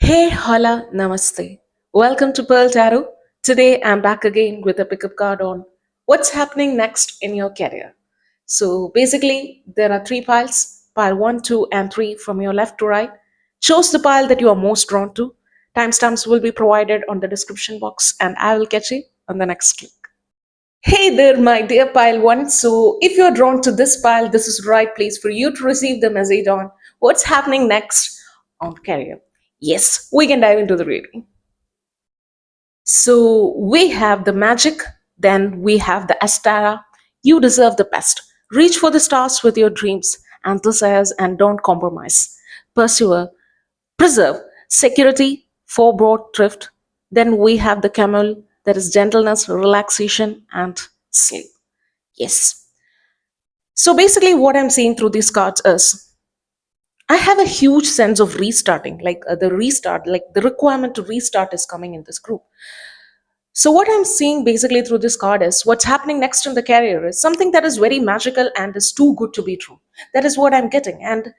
Hey, hola, namaste. Welcome to Pearl Tarot. Today I'm back again with a pickup card on what's happening next in your career. So basically, there are three piles pile 1, 2, and 3 from your left to right. Choose the pile that you are most drawn to. Timestamps will be provided on the description box, and I will catch you on the next click. Hey there, my dear pile 1. So if you're drawn to this pile, this is the right place for you to receive the message on what's happening next on career. Yes, we can dive into the reading. So we have the magic, then we have the Astara. You deserve the best. Reach for the stars with your dreams and desires and don't compromise. Pursue, preserve, security, foreboard, thrift. Then we have the camel, that is gentleness, relaxation, and sleep. Yes. So basically, what I'm seeing through these cards is I have a huge sense of restarting, like the restart, like the requirement to restart is coming in this group. So, what I'm seeing basically through this card is what's happening next in the career is something that is very magical and is too good to be true. That is what I'm getting. And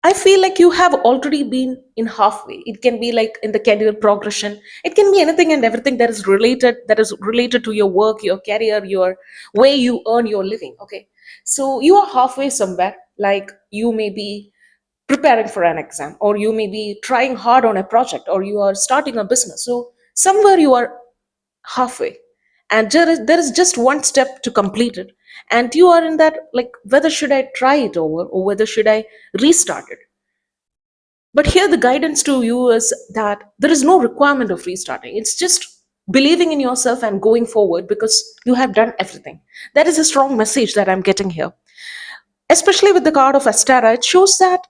I feel like you have already been in halfway. It can be like in the career progression. It can be anything and everything that is related to your work, your career, your way you earn your living. Okay. So you are halfway somewhere. Like you may be preparing for an exam, or you may be trying hard on a project, or you are starting a business. So somewhere you are halfway, and there is just one step to complete it, and you are in that, like, whether should I try it over or whether should I restart it. But here the guidance to you is that there is no requirement of restarting. It's just believing in yourself and going forward because you have done everything. That is a strong message that I'm getting here, especially with the card of Astara. It shows that,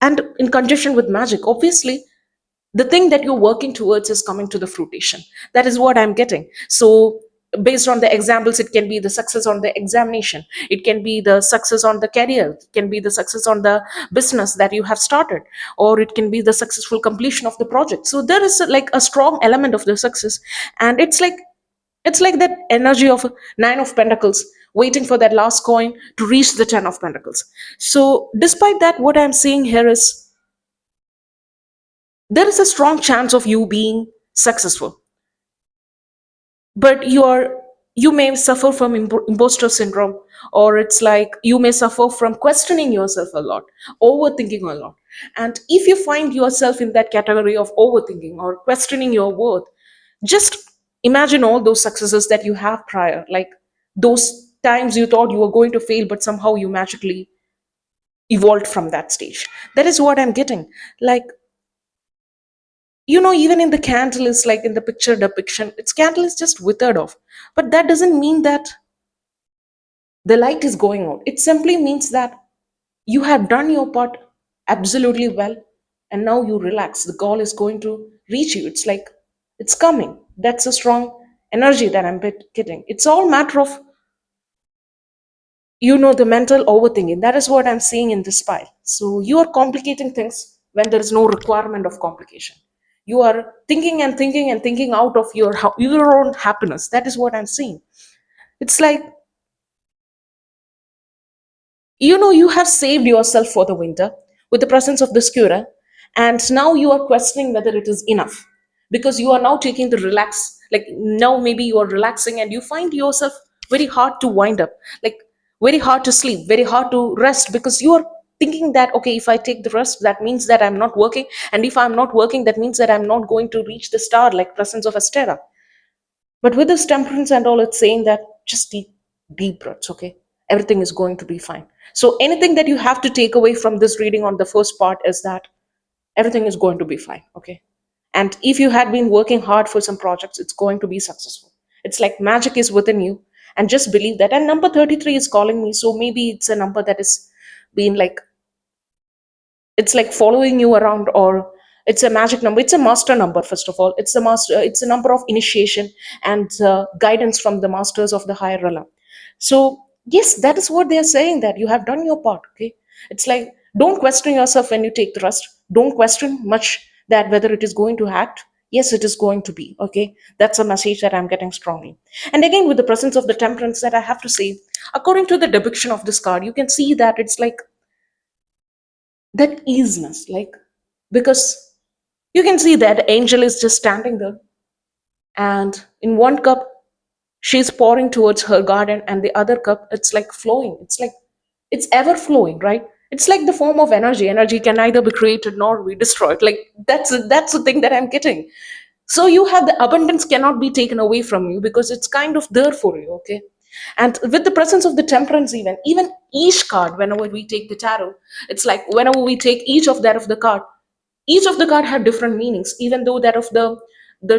and in conjunction with magic, obviously the thing that you're working towards is coming to the fruition. That is what I'm getting. So based on the examples, it can be the success on the examination, it can be the success on the career, it can be the success on the business that you have started, or it can be the successful completion of the project. So there is like a strong element of the success, and it's like that energy of nine of pentacles waiting for that last coin to reach the 10 of pentacles. So despite that, what I'm seeing here is there is a strong chance of you being successful, but you may suffer from imposter syndrome, or it's like you may suffer from questioning yourself a lot, overthinking a lot. And if you find yourself in that category of overthinking or questioning your worth, just imagine all those successes that you have prior, like those times you thought you were going to fail but somehow you magically evolved from that stage. That is what I'm getting. Like, even in the candle is like in the picture depiction, its candle is just withered off, but that doesn't mean that the light is going out. It simply means that you have done your part absolutely well, and now you relax. The goal is going to reach you. It's like it's coming. That's a strong energy that I'm getting. It's all matter of the mental overthinking. That is what I'm seeing in this pile. So you are complicating things when there is no requirement of complication. You are thinking and thinking and thinking out of your own happiness. That is what I'm seeing. It's like, you have saved yourself for the winter with the presence of the skura, and now you are questioning whether it is enough, because you are now taking the relax, like now maybe you are relaxing and you find yourself very hard to wind up, like very hard to sleep, very hard to rest, because you are thinking that, okay, if I take the rest, that means that I'm not working, and if I'm not working, that means that I'm not going to reach the star, like presence of Astera. But with this temperance and all, it's saying that just deep breaths, okay? Everything is going to be fine. So anything that you have to take away from this reading on the first part is that everything is going to be fine, okay? And if you had been working hard for some projects, it's going to be successful. It's like magic is within you, and just believe that. And number 33 is calling me, so maybe it's a number that is being like, it's like following you around, or it's a magic number. It's a master number. First of all, it's a number of initiation and guidance from the masters of the higher realm. So yes, that is what they are saying, that you have done your part, okay? It's like, don't question yourself when you take the rest. Don't question much that whether it is going to act. Yes, it is going to be, okay? That's a message that I'm getting strongly. And again, with the presence of the temperance, that I have to say, according to the depiction of this card, you can see that it's like that easiness, like because you can see that angel is just standing there, and in one cup she's pouring towards her garden, and the other cup it's like flowing, it's like it's ever flowing, right? It's like the form of energy can neither be created nor be destroyed. Like that's the thing that I'm getting. So you have the abundance cannot be taken away from you because it's kind of there for you, okay? And with the presence of the temperance, even each card, whenever we take the tarot, it's like whenever we take each of that of the card, each of the card had different meanings, even though that of the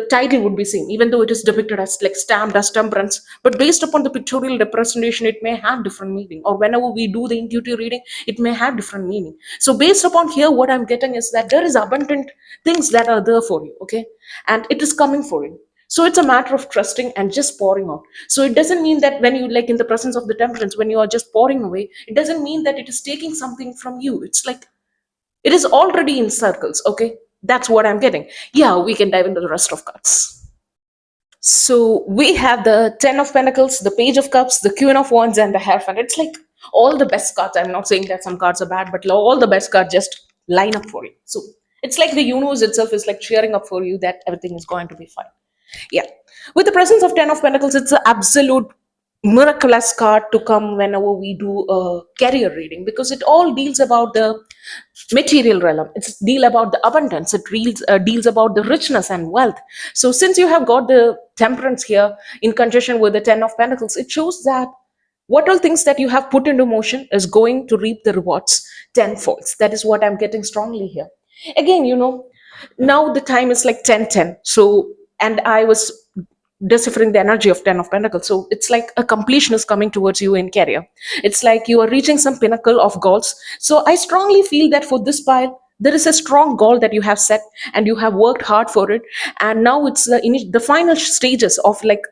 title would be same, even though it is depicted as like stamped as temperance, but based upon the pictorial representation it may have different meaning, or whenever we do the intuitive reading it may have different meaning. So based upon here what I'm getting is that there is abundant things that are there for you, okay? And it is coming for you. So it's a matter of trusting and just pouring out. So it doesn't mean that when you like in the presence of the temperance, when you are just pouring away, it doesn't mean that it is taking something from you. It's like it is already in circles, okay? That's what I'm getting. Yeah, we can dive into the rest of cards. So we have the Ten of Pentacles, the Page of Cups, the Queen of Wands, and the Hierophant. It's like all the best cards. I'm not saying that some cards are bad, but all the best cards just line up for you. So it's like the universe itself is like cheering up for you that everything is going to be fine. Yeah. With the presence of Ten of Pentacles, it's an absolute miraculous card to come whenever we do a career reading, because it all deals about the material realm. It's deal about the abundance. It deals about the richness and wealth. So since you have got the temperance here in conjunction with the Ten of Pentacles, it shows that what all things that you have put into motion is going to reap the rewards tenfold. That is what I'm getting strongly here. Again, now the time is like 10:10. So, and I was deciphering the energy of Ten of Pentacles. So it's like a completion is coming towards you in career. It's like you are reaching some pinnacle of goals. So I strongly feel that for this pile, there is a strong goal that you have set and you have worked hard for it. And now it's the final stages of like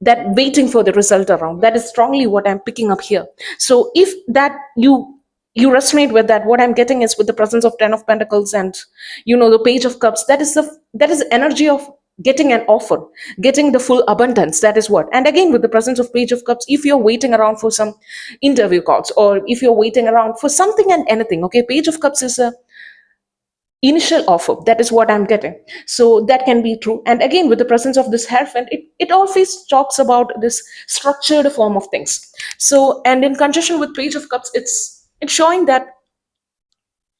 that waiting for the result around. That is strongly what I'm picking up here. So if that you resonate with that, what I'm getting is with the presence of Ten of Pentacles and the Page of Cups, that is energy of getting an offer, getting the full abundance. That is what. And again, with the presence of Page of Cups, if you're waiting around for some interview calls, or if you're waiting around for something and anything, okay, Page of Cups is a initial offer. That is what I'm getting. So that can be true. And again, with the presence of this hierophant, it always talks about this structured form of things. So, and in conjunction with Page of Cups, it's showing that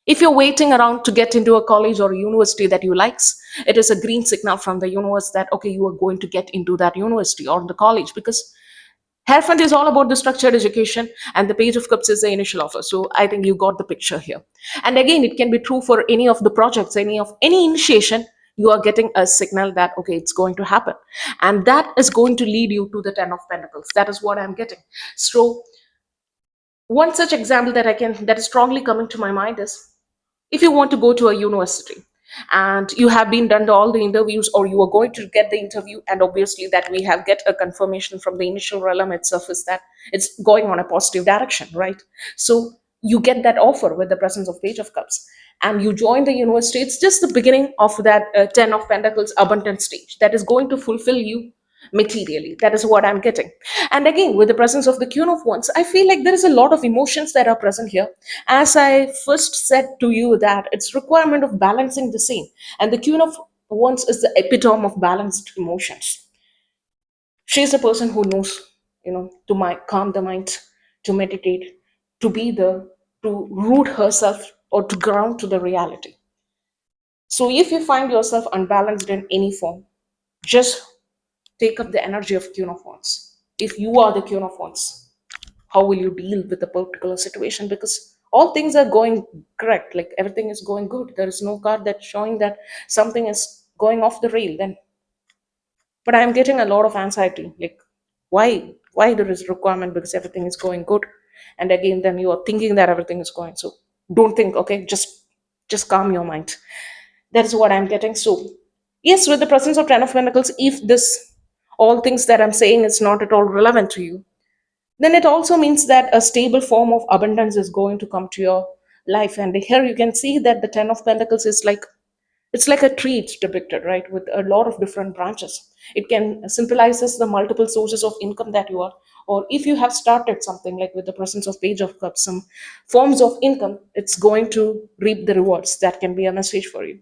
if you're waiting around to get into a college or a university that you likes, it is a green signal from the universe that okay, you are going to get into that university or the college, because Hierophant is all about the structured education, and the Page of Cups is the initial offer. So I think you got the picture here. And again, it can be true for any of the projects, any initiation. You are getting a signal that okay, it's going to happen, and that is going to lead you to the Ten of Pentacles. That is what I'm getting. So one such example that is strongly coming to my mind is if you want to go to a university and you have been done all the interviews, or you are going to get the interview, and obviously that we have get a confirmation from the initial realm itself is that it's going on a positive direction, right? So you get that offer with the presence of Page of Cups, and you join the university. It's just the beginning of that Ten of Pentacles abundant stage that is going to fulfill you materially. That is what I'm getting. And again, with the presence of the Queen of Wands, I feel like there is a lot of emotions that are present here. As I first said to you, that it's requirement of balancing the same, and the Queen of Wands is the epitome of balanced emotions. She's a person who knows, to calm the mind, to meditate, to be there, to root herself or to ground to the reality. So if you find yourself unbalanced in any form, just take up the energy of Queen of Wands. If you are the Queen of Wands, how will you deal with the particular situation? Because all things are going correct, like everything is going good. There is no card that's showing that something is going off the rail. Then, but I'm getting a lot of anxiety. Like, why there is requirement because everything is going good, and again, then you are thinking that everything is going. So don't think. Okay, just calm your mind. That is what I'm getting. So yes, with the presence of Ten of Pentacles, if this all things that I'm saying is not at all relevant to you, then it also means that a stable form of abundance is going to come to your life. And here you can see that the Ten of Pentacles is like It's like a tree it's depicted, right, with a lot of different branches. It can symbolizes the multiple sources of income that you are, or if you have started something like with the presence of page of cups, some forms of income, it's going to reap the rewards. That can be a message for you.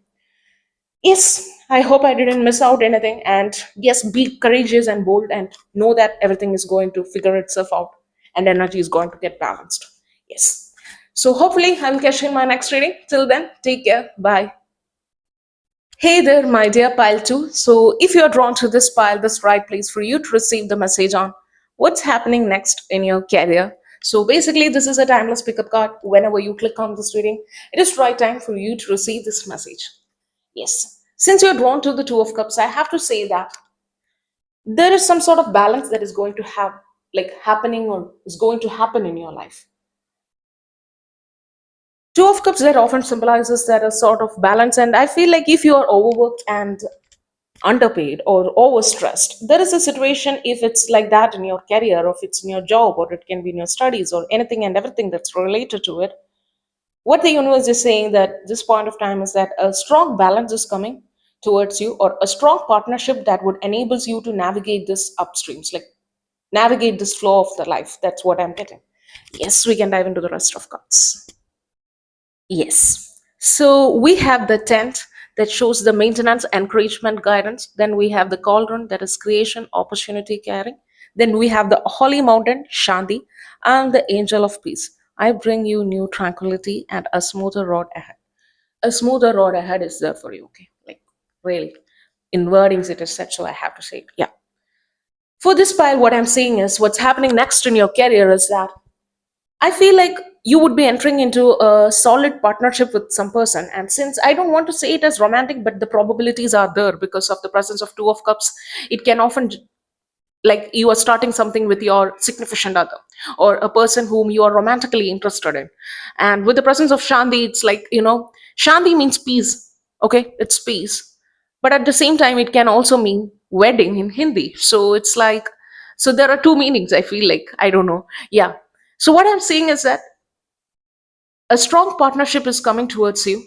Yes, I hope I didn't miss out anything. And yes, be courageous and bold and know that everything is going to figure itself out and energy is going to get balanced. Yes. So hopefully I'll catch you in my next reading. Till then, take care. Bye. Hey there, my dear pile 2. So, if you're drawn to this pile, this right place for you to receive the message on what's happening next in your career. So, basically, this is a timeless pickup card. Whenever you click on this reading, it is right time for you to receive this message. Yes. Since you're drawn to the Two of Cups, I have to say that there is some sort of balance that is going to have, like, happening or is going to happen in your life. Two of Cups that often symbolizes that a sort of balance, and I feel like if you are overworked and underpaid or overstressed, there is a situation, if it's like that in your career, or if it's in your job, or it can be in your studies, or anything and everything that's related to it. What the universe is saying that this point of time is that a strong balance is coming towards you, or a strong partnership that would enables you to navigate this upstreams, like navigate this flow of the life. That's what I'm getting. Yes, we can dive into the rest of cards. Yes. So we have the tent that shows the maintenance, encouragement, guidance. Then we have the cauldron that is creation, opportunity, caring. Then we have the holy mountain, Shanti, and the angel of peace. I bring you new tranquility and a smoother road ahead. A smoother road ahead is there for you. Okay. Like, really. In wordings, it is said, so I have to say it. Yeah. For this pile, what I'm saying is what's happening next in your career is that I feel like you would be entering into a solid partnership with some person. And since I don't want to say it as romantic, but the probabilities are there because of the presence of Two of Cups, it can often, like, you are starting something with your significant other or a person whom you are romantically interested in. And with the presence of Shanti, it's like, Shanti means peace. Okay, it's peace. But at the same time, it can also mean wedding in Hindi. So it's like, so there are two meanings, I feel like. I don't know. Yeah. So what I'm saying is that a strong partnership is coming towards you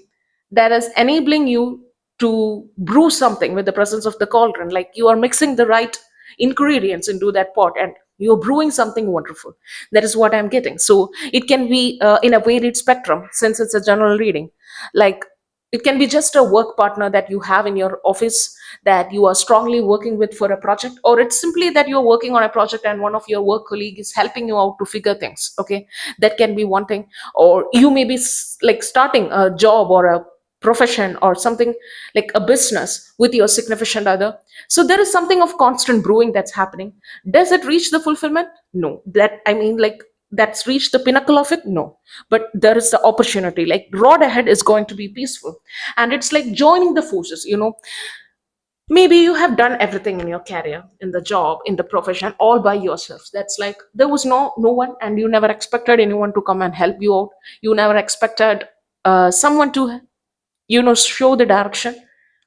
that is enabling you to brew something with the presence of the cauldron, like you are mixing the right ingredients into that pot and you're brewing something wonderful. That is what I'm getting. So it can be in a varied spectrum, since it's a general reading. Like, it can be just a work partner that you have in your office that you are strongly working with for a project, or it's simply that you're working on a project and one of your work colleague is helping you out to figure things. Okay, that can be one thing. Or you may be like starting a job or a profession or something, like a business with your significant other. So there is something of constant brewing that's happening. Does it reach the fulfillment? No. That, I mean, like, that's reached the pinnacle of it? No. But there is the opportunity, like road ahead is going to be peaceful. And it's like joining the forces, maybe you have done everything in your career, in the job, in the profession, all by yourself. That's like there was no one, and you never expected anyone to come and help you out. You never expected someone to show the direction.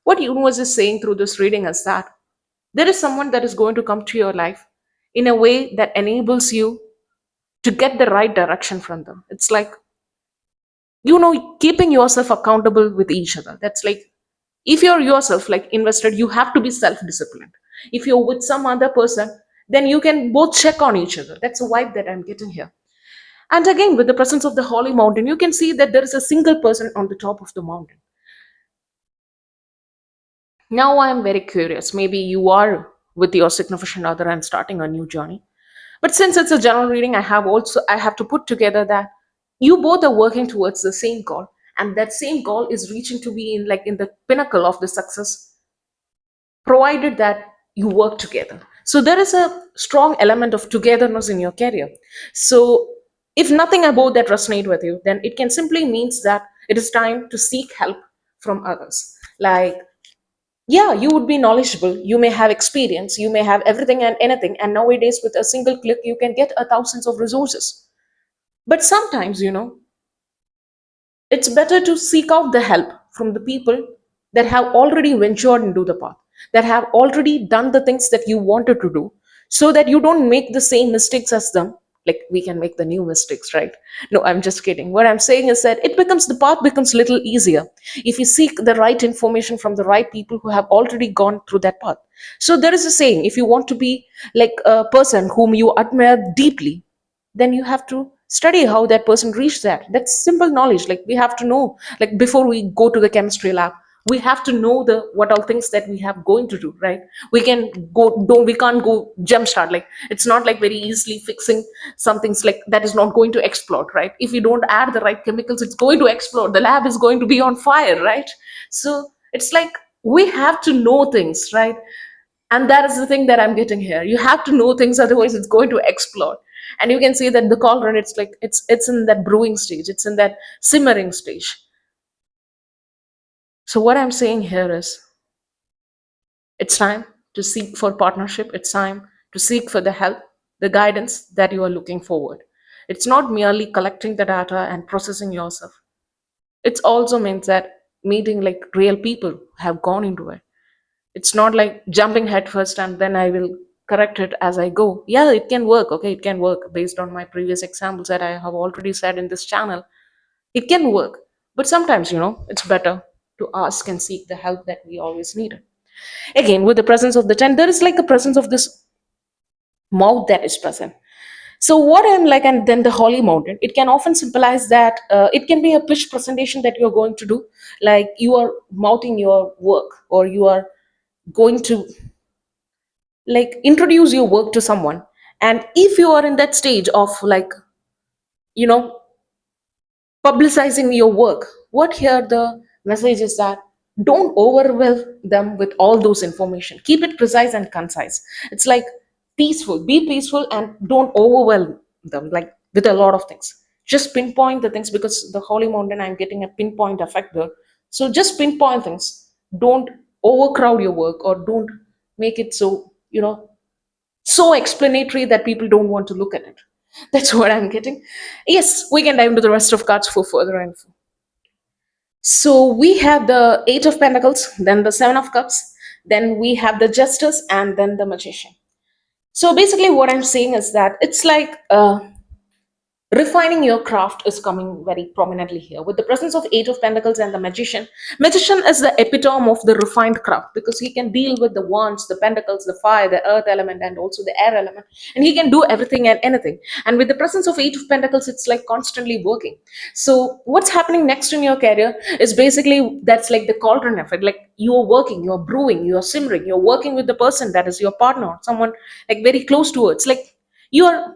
What universe is saying through this reading is that there is someone that is going to come to your life in a way that enables you to get the right direction from them. It's like, keeping yourself accountable with each other. That's like, if you're yourself like invested, you have to be self-disciplined. If you're with some other person, then you can both check on each other. That's a vibe that I'm getting here. And again, with the presence of the holy mountain, you can see that there is a single person on the top of the mountain. Now I'm very curious, maybe you are with your significant other and starting a new journey. But since it's a general reading, I have to put together that you both are working towards the same goal, and that same goal is reaching to be in the pinnacle of the success, provided that you work together. So there is a strong element of togetherness in your career. So if nothing about that resonate with you, then it can simply means that it is time to seek help from others. Like, yeah, you would be knowledgeable, you may have experience, you may have everything and anything, and nowadays with a single click you can get a thousands of resources. But sometimes, it's better to seek out the help from the people that have already ventured into the path, that have already done the things that you wanted to do, so that you don't make the same mistakes as them, like we can make the new mistakes, right? No, I'm just kidding. What I'm saying is that the path becomes little easier if you seek the right information from the right people who have already gone through that path. So there is a saying, if you want to be like a person whom you admire deeply, then you have to study how that person reached that. That's simple knowledge. Like we have to know, like before we go to the chemistry lab, we have to know the what all things that we have going to do, right? We can go don't we can't go jump start. Like it's not like very easily fixing something's like that is not going to explode, right? If you don't add the right chemicals, it's going to explode. The lab is going to be on fire, right? So it's like we have to know things, right? And that is the thing that I'm getting here. You have to know things, otherwise it's going to explode. And you can see that the cauldron, it's like it's in that brewing stage, it's in that simmering stage. So what I'm saying here is, it's time to seek for partnership. It's time to seek for the help, the guidance that you are looking forward. It's not merely collecting the data and processing yourself. It also means that meeting like real people who have gone into it. It's not like jumping headfirst and then I will correct it as I go. Yeah, it can work. Okay, it can work based on my previous examples that I have already said in this channel. It can work. But sometimes, it's better to ask and seek the help that we always need. Again, with the presence of the 10, there is like a presence of this mouth that is present. So what I'm like, and then the holy mountain, it can often symbolize that it can be a pitch presentation that you're going to do, like you are mouthing your work, or you are going to like introduce your work to someone. And if you are in that stage of like, you know publicizing your work, what here the message is that don't overwhelm them with all those information. Keep it precise and concise. It's like peaceful, be peaceful, and don't overwhelm them like with a lot of things. Just pinpoint the things, because the holy mountain, I'm getting a pinpoint effect there. So just pinpoint things. Don't overcrowd your work, or don't make it so explanatory that people don't want to look at it. That's what I'm getting. Yes, we can dive into the rest of cards for further info. So we have the Eight of Pentacles, then the Seven of Cups, then we have the Justice, and then the Magician. So basically, what I'm saying is that it's like refining your craft is coming very prominently here with the presence of Eight of Pentacles and the Magician is the epitome of the refined craft, because he can deal with the wands, the pentacles, the fire, the earth element, and also the air element, and he can do everything and anything. And with the presence of Eight of Pentacles, it's like constantly working. So what's happening next in your career is basically that's like the cauldron effect. Like you are working, you're brewing, you're simmering, you're working with the person that is your partner, someone like very close to it. It's like you're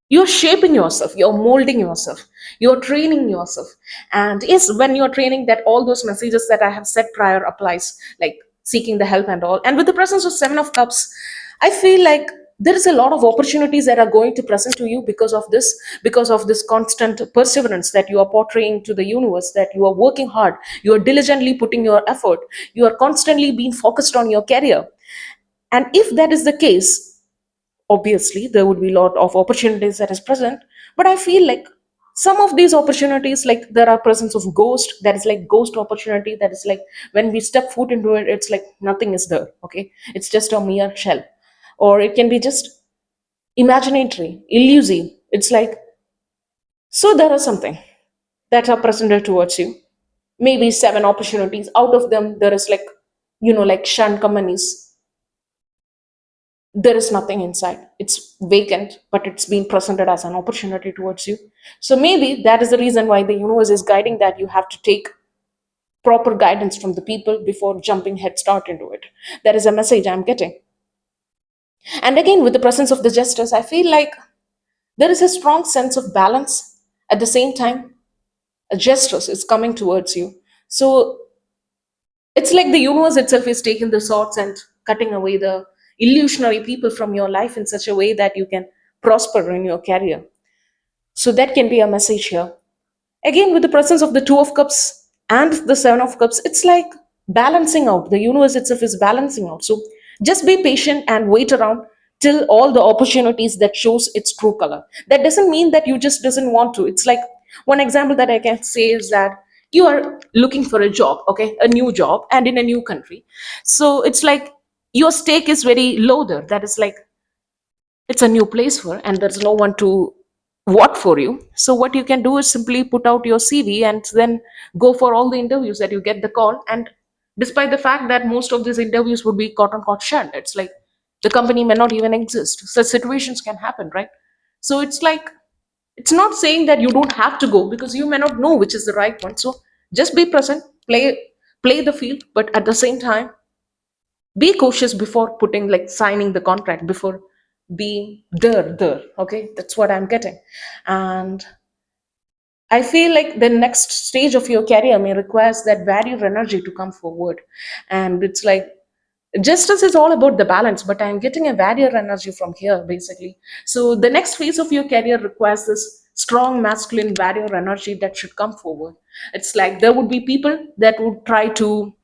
you're shaping yourself, you're molding yourself, you're training yourself. And yes, when you're training, that all those messages that I have said prior applies, like seeking the help and all. And with the presence of Seven of Cups, I feel like there is a lot of opportunities that are going to present to you because of this constant perseverance that you are portraying to the universe, that you are working hard, you are diligently putting your effort, you are constantly being focused on your career. And if that is the case, obviously there would be a lot of opportunities that is present. But I feel like some of these opportunities, like there are presence of ghost, that is like ghost opportunity, that is like when we step foot into it, it's like nothing is there. Okay, it's just a mere shell. Or it can be just imaginatory, elusive. It's like, so there are something that are presented towards you, maybe seven opportunities. Out of them, there is like, like shunt companies, there is nothing inside, it's vacant, but it's being presented as an opportunity towards you. So maybe that is the reason why the universe is guiding, that you have to take proper guidance from the people before jumping head start into it. That is a message I'm getting. And again, with the presence of the justice, I feel like there is a strong sense of balance. At the same time, a justice is coming towards you. So it's like the universe itself is taking the swords and cutting away the illusionary people from your life in such a way that you can prosper in your career. So that can be a message here. Again, with the presence of the Two of Cups and the Seven of Cups, it's like balancing out. The universe itself is balancing out. So just be patient and wait around till all the opportunities that shows its true color. That doesn't mean that you just doesn't want to. It's like, one example that I can say is that you are looking for a job, okay, a new job, and in a new country. So it's like your stake is very low there. That is like it's a new place for, and there's no one to vote for you. So what you can do is simply put out your CV and then go for all the interviews that you get the call. And despite the fact that most of these interviews would be quote unquote shut, it's like the company may not even exist. Such situations can happen, right? So it's like, it's not saying that you don't have to go, because you may not know which is the right one. So just be present, play the field, but at the same time be cautious before putting, like, signing the contract, before being there. Okay, that's what I'm getting. And I feel like the next stage of your career may requires that warrior energy to come forward. And it's like, justice is all about the balance, but I'm getting a warrior energy from here, basically. So the next phase of your career requires this strong masculine warrior energy that should come forward. It's like there would be people that would try to,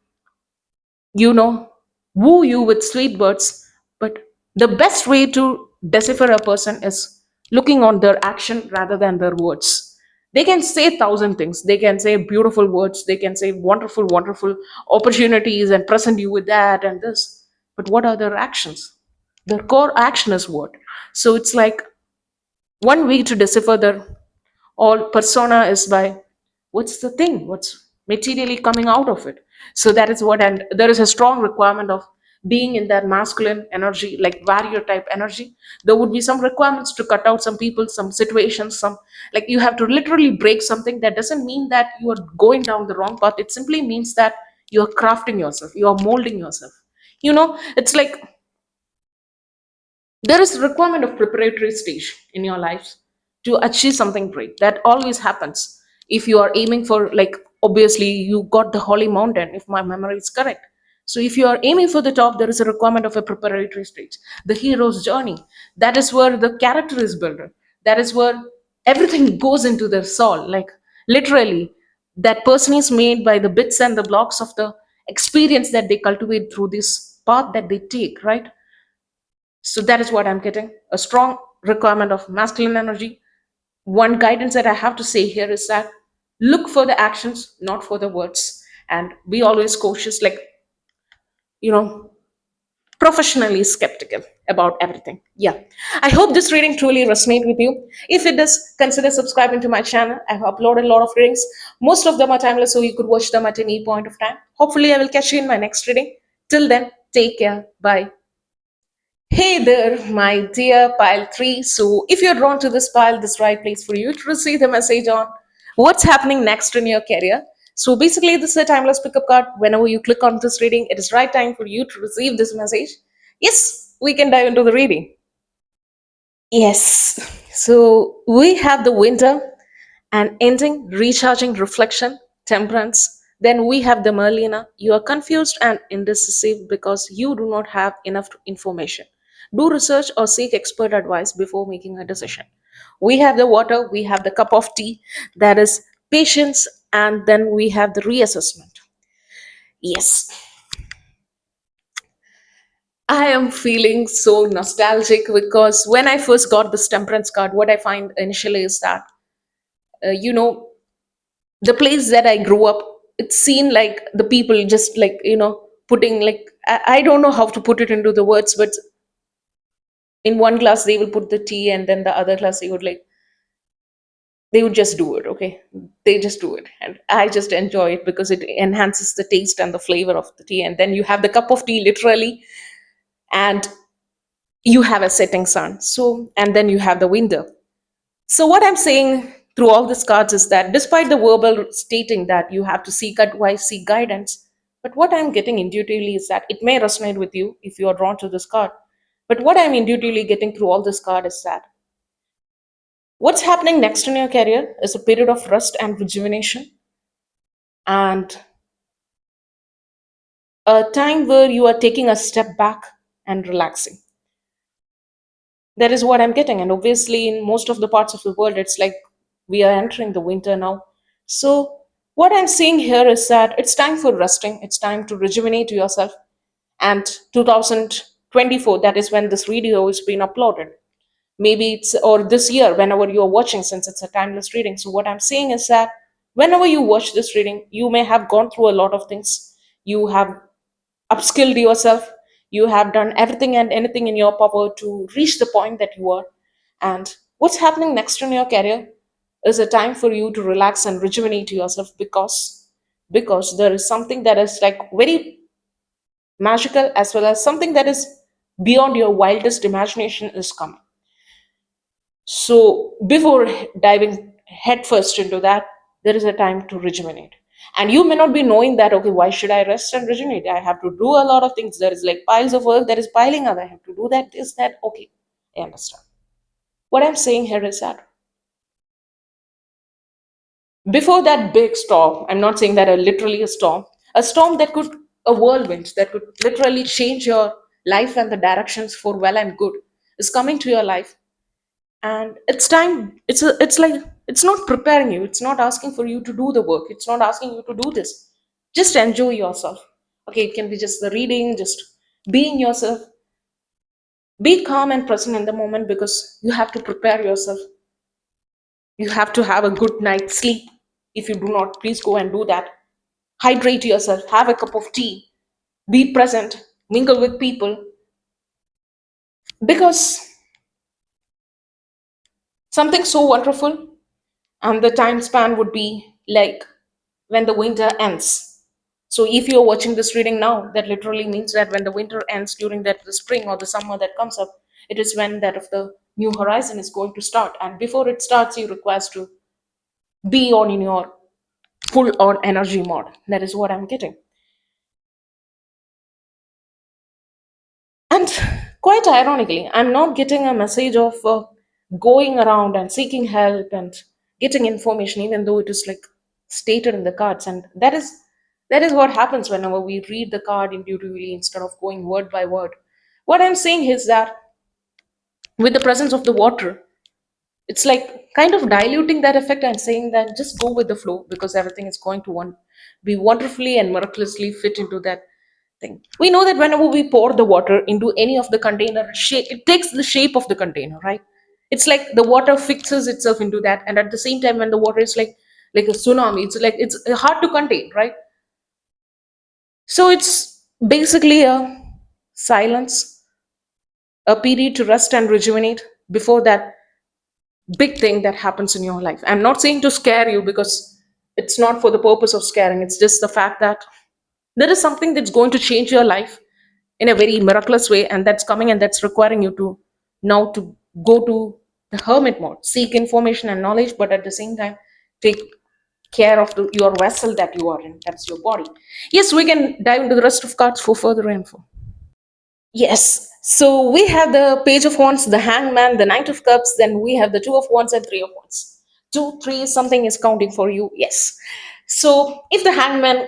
you know, woo you with sweet words. But the best way to decipher a person is looking on their action rather than their words. They can say thousand things. They can say beautiful words. They can say wonderful, wonderful opportunities and present you with that and this. But what are their actions? Their core action is what? So it's like, one way to decipher their all persona is by what's the thing, what's materially coming out of it. So that is what, and there is a strong requirement of being in that masculine energy, like warrior type energy. There would be some requirements to cut out some people, some situations, some, like, you have to literally break something. That doesn't mean that you are going down the wrong path. It simply means that you are crafting yourself, you are molding yourself. It's like there is a requirement of preparatory stage in your life to achieve something great. That always happens. If you are aiming for, like, obviously you got the holy mountain, if my memory is correct. So if you are aiming for the top, there is a requirement of a preparatory stage, the hero's journey. That is where the character is built. That is where everything goes into their soul, like, literally. That person is made by the bits and the blocks of the experience that they cultivate through this path that they take, right? So that is what I'm getting, a strong requirement of masculine energy. One guidance that I have to say here is that look for the actions, not for the words, and be always cautious, like, you know, professionally skeptical about everything. Yeah. I hope this reading truly resonates with you. If it does, consider subscribing to my channel. I've uploaded a lot of readings. Most of them are timeless, so you could watch them at any point of time. Hopefully, I will catch you in my next reading. Till then, take care. Bye. Hey there, my dear pile 3. So, if you're drawn to this pile, this right place for you to receive the message on what's happening next in your career. So, basically, this is a timeless pickup card. Whenever you click on this reading, it is right time for you to receive this message. Yes, we can dive into the reading. Yes. So we have the winter and ending, recharging, reflection, temperance. Then we have the Merlina. You are confused and indecisive because you do not have enough information. Do research or seek expert advice before making a decision. We have the water, we have the cup of tea, that is patience, and then we have the reassessment. Yes, I am feeling so nostalgic because when I first got this temperance card, what I find initially is that, you know, the place that I grew up, it seemed like the people just, like, putting, like, I don't know how to put it into the words, but in one glass they will put the tea, and then the other glass they would just do it. Okay, they just do it, and I just enjoy it because it enhances the taste and the flavor of the tea. And then you have the cup of tea, literally, and you have a setting sun. So, and then you have the window. So, what I'm saying through all these cards is that despite the verbal stating that you have to seek advice, seek guidance, but what I'm getting intuitively is that it may resonate with you if you are drawn to this card. But what I'm intuitively getting through all this card is that what's happening next in your career is a period of rest and rejuvenation, and a time where you are taking a step back and relaxing. That is what I'm getting. And obviously, in most of the parts of the world, it's like we are entering the winter now. So, what I'm seeing here is that it's time for resting, it's time to rejuvenate yourself. And 2024, that is when this video is being uploaded. Maybe it's, or this year, whenever you're watching, since it's a timeless reading. So, what I'm saying is that whenever you watch this reading, you may have gone through a lot of things. You have upskilled yourself, You have done everything and anything in your power to reach the point that you are. And what's happening next in your career is a time for you to relax and rejuvenate yourself, because there is something that is like very magical, as well as something that is beyond your wildest imagination is coming. So before diving headfirst into that, there is a time to rejuvenate. And you may not be knowing that, okay, why should I rest and rejuvenate? I have to do a lot of things. There is like piles of work that is piling up. I have to do that, this, that. Okay, I understand. What I'm saying here is that before that big storm, I'm not saying that literally a storm that could, a whirlwind that could literally change your life and the directions for well and good is coming to your life. And it's time, it's like, it's not preparing you, it's not asking for you to do the work, it's not asking you to do this. Just enjoy yourself. Okay, it can be just the reading, just being yourself. Be calm and present in the moment, because you have to prepare yourself. You have to have a good night's sleep. If you do not, please go and do that. Hydrate yourself, have a cup of tea, be present, mingle with people, because something so wonderful. And the time span would be like when the winter ends. So if you're watching this reading now, that literally means that when the winter ends, during that the spring or the summer that comes up, it is when that of the new horizon is going to start. And before it starts, you requires to be on in your full on energy mode. That is what I'm getting. And quite ironically, I'm not getting a message of going around and seeking help and getting information, even though it is like stated in the cards. And that is what happens whenever we read the card intuitively instead of going word by word. What I'm saying is that with the presence of the water, it's like kind of diluting that effect and saying that just go with the flow, because everything is going to be wonderfully and miraculously fit into that thing. We know that whenever we pour the water into any of the container shape, it takes the shape of the container, right? It's like the water fixes itself into that, and at the same time, when the water is like a tsunami, it's like it's hard to contain, right? So it's basically a silence, a period to rest and rejuvenate before that big thing that happens in your life. I'm not saying to scare you, because it's not for the purpose of scaring. It's just the fact that there is something that's going to change your life in a very miraculous way, and that's coming, and that's requiring you to now to go to the hermit mode, seek information and knowledge, but at the same time take care of your vessel that you are in, that's your body. Yes, we can dive into the rest of cards for further info. Yes. So we have the Page of Wands, the Hangman, the Knight of Cups, then we have the Two of Wands and Three of Wands. Two, three, something is counting for you. Yes. So if the Hangman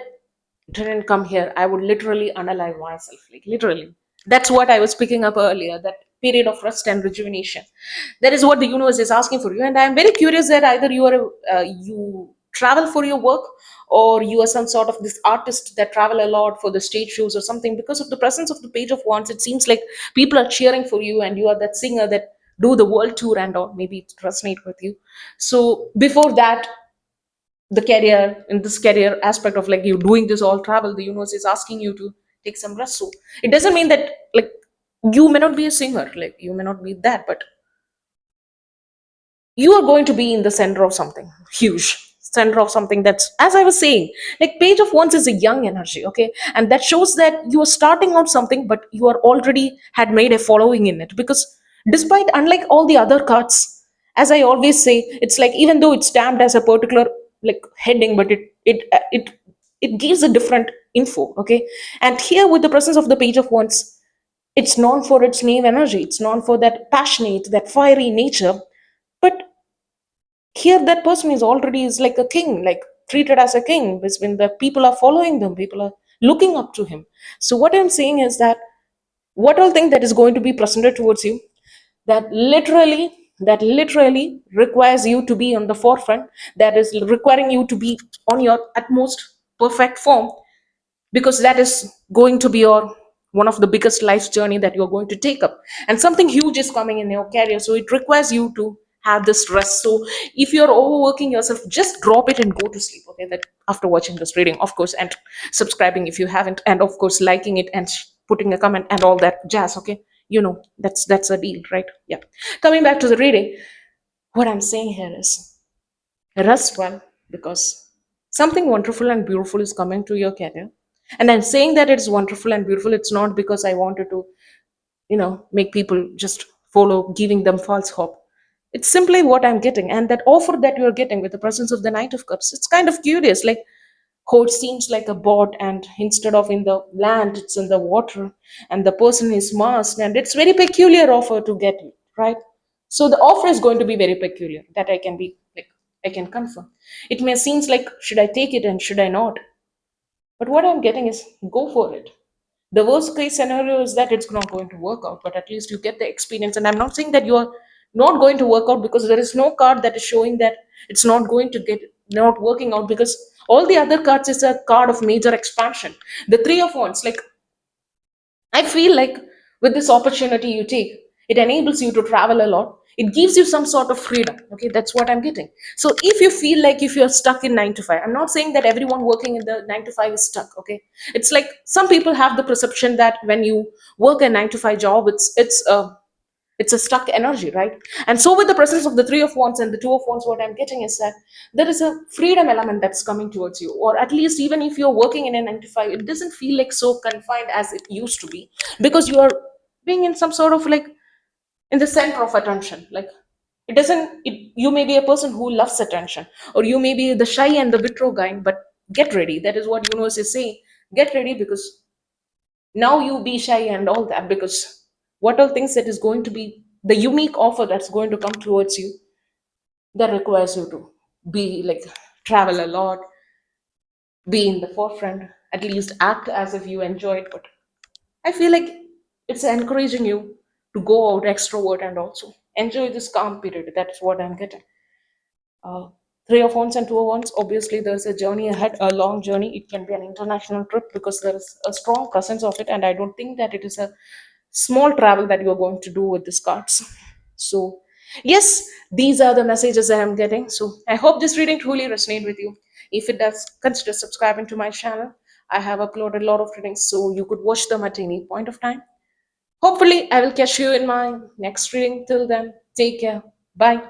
didn't come here, I would literally unalive myself. Like literally. That's what I was picking up earlier, that period of rest and rejuvenation. That is what the universe is asking for you. And I'm very curious that either you travel for your work, or you are some sort of this artist that travel a lot for the stage shows or something. Because of the presence of the Page of Wands, it seems like people are cheering for you, and you are that singer that do the world tour and all. Maybe it resonate with you. So before that, the career, in this career aspect of like you doing this all travel, the universe is asking you to take some rest. So it doesn't mean that like you may not be a singer, like you may not be that, but you are going to be in the center of something huge, center of something that's, as I was saying, like Page of Wands is a young energy, okay? And that shows that you are starting out something, but you are already had made a following in it. Because despite, unlike all the other cards, as I always say, it's like even though it's stamped as a particular like heading, but it gives a different info, okay? And here with the presence of the Page of Wands, it's known for its name energy, it's known for that passionate, that fiery nature. But here that person is already is like a king, like treated as a king, which when the people are following them, people are looking up to him. So what I'm saying is that what all thing that is going to be presented towards you, that literally requires you to be on the forefront, that is requiring you to be on your utmost perfect form, because that is going to be your one of the biggest life's journey that you're going to take up. And something huge is coming in your career, so it requires you to have this rest. So if you're overworking yourself, just drop it and go to sleep, okay? That after watching this reading, of course, and subscribing if you haven't, and of course liking it and putting a comment and all that jazz. Okay, that's a deal, right? Yeah. Coming back to the reading, what I'm saying here is rest well, because something wonderful and beautiful is coming to your career. And I'm saying that it's wonderful and beautiful, it's not because I wanted to make people just follow giving them false hope. It's simply what I'm getting, and that offer that you're getting with the presence of the Knight of Cups, it's kind of curious. Like, how it seems like a boat, and instead of in the land, it's in the water, and the person is masked, and it's very peculiar offer to get you, right? So the offer is going to be very peculiar, that I can be like, I can confirm. It may seems like, should I take it and should I not? But what I'm getting is, go for it. The worst case scenario is that it's not going to work out, but at least you get the experience. And I'm not saying that you're not going to work out, because there is no card that is showing that it's not going to get not working out, because all the other cards is a card of major expansion. The Three of Wands, like, I feel like with this opportunity you take, it enables you to travel a lot. It gives you some sort of freedom. Okay, that's what I'm getting. So if you feel like if you're stuck in 9 to 5, I'm not saying that everyone working in the 9 to 5 is stuck. Okay, it's like some people have the perception that when you work a 9 to 5 job, it's a stuck energy, right? And so with the presence of the Three of Wands and the Two of Wands, what I'm getting is that there is a freedom element that's coming towards you. Or at least, even if you're working in a 9 to 5, it doesn't feel like so confined as it used to be, because you are being in some sort of like in the center of attention. Like, it doesn't it, you may be a person who loves attention, or you may be the shy and the withdraw guy, but get ready. That is what universe is saying. Get ready, because now you be shy and all that, because what are things that is going to be the unique offer that's going to come towards you, that requires you to be like, travel a lot, be in the forefront, at least act as if you enjoy it. But I feel like it's encouraging you to go out extrovert and also enjoy this calm period. That's what I'm getting. uh, Three of Wands and Two of Wands, obviously there's a journey ahead, a long journey. It can be an international trip, because there is a strong presence of it, and I don't think that it is a small travel that you're going to do with these cards. So yes, these are the messages that I'm getting. So I hope this reading truly resonated with you. If it does, consider subscribing to my channel. I have uploaded a lot of readings, so you could watch them at any point of time. Hopefully I will catch you in my next reading. Till then, take care. Bye.